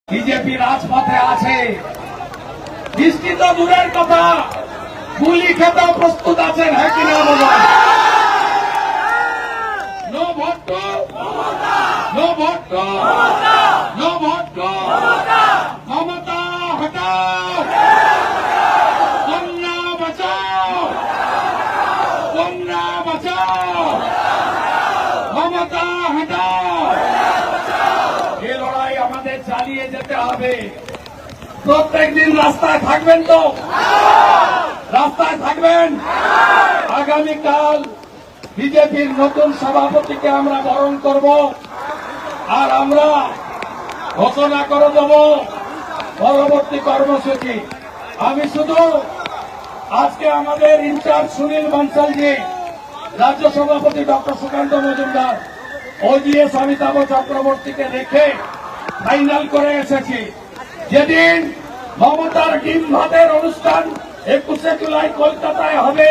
BJP রাজপথে আছে, বৃষ্টি তো দূরের কথা, গুলি খেতেও প্রস্তুত আছেন, হ্যাঁ কিনা বলুন? No vote to no vote to no vote to Mamata হটাও, কন্যা বাঁচাও, কন্যা বাঁচাও, মমতা হটাও। এই লড়াই আমাদের চালিয়ে যেতে হবে। প্রত্যেকদিন রাস্তায় থাকবেন তো? রাস্তায় থাকবেন। আগামীকাল বিজেপির নতুন সভাপতিকে আমরা বরণ করব, আর আমরা ঘোষণা করে দেব পরবর্তী কর্মসূচি। আমি শুধু আজকে আমাদের ইনচার্জ সুনীল বানসালজি, রাজ্য সভাপতি ডক্টর সুকান্ত মজুমদার, ওজিএস অমিতাভ চক্রবর্তীকে রেখে ফাইনাল করে এসেছি। যেদিন মমতার ডিম ভাতের অনুষ্ঠান 21শে জুলাই কলকাতায় হবে,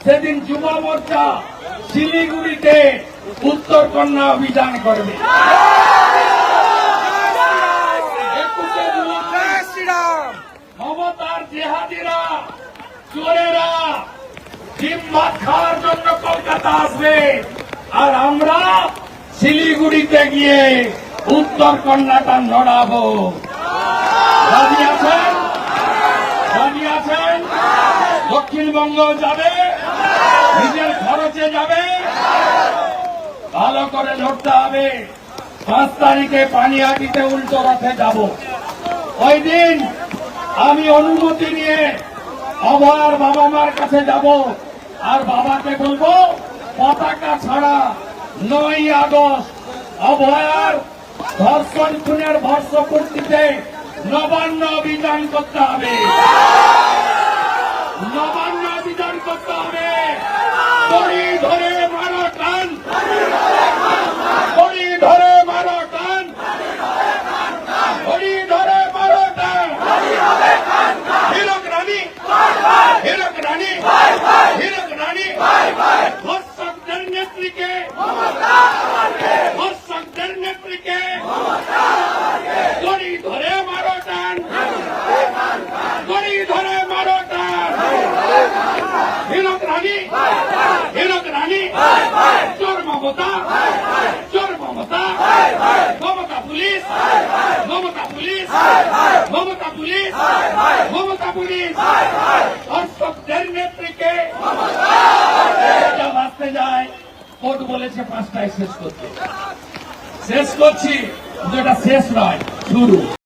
সেদিন যুব মোর্চা শিলিগুড়িতে উত্তর কন্যা অভিযান করবে। 21শে জুলাই মমতার জেহাদিরা, চোরেরা ডিম ভাত খাওয়ার জন্য কলকাতা আসবে, আর আমরা শিলিগুড়িতে গিয়ে উত্তর কন্যাটা লড়াবো। রাজি আছেন? রাজি আছেন? দক্ষিণবঙ্গ যাবে, নিজের খরচে যাবে, ভালো করে লড়তে হবে। 5 তারিখে পানিহাটিতে উল্টো রথে যাব। ওই দিন আমি অনুমতি নিয়ে অভয়ার বাবা মার কাছে যাব, আর বাবাকে বলবো পতাকা ছাড়া 9ই আগস্ট অভয়ার ধর্ষণ খুনের বর্ষপূর্তিতে নবান্ন অভিযান করতে হবে। নবান্ন অভিযান করতে হবে। দড়ি ধরে মারো টান, দড়ি ধরে মারো টান, দড়ি ধরে মারো টান। হীরক রানী, হীরক রানী, হীরক রানী, ধর্ষকদের নেত্রীকে, ধর্ষকদের নেত্রীকে দড়ি ধরে মারো টান, দড়ি ধরে মারো টান। হীরক রানী, হীরক রানী, চোর মমতা, চোর Mamata, Mamata police, Mamata police, Mamata police, Mamata police, ধর্ষকদের নেত্রীকে বাঁচতে যায়। কোর্ট বলেছে 5টায় শেষ করতে। শেষ করছি, যেটা শেষ নয়, শুরু।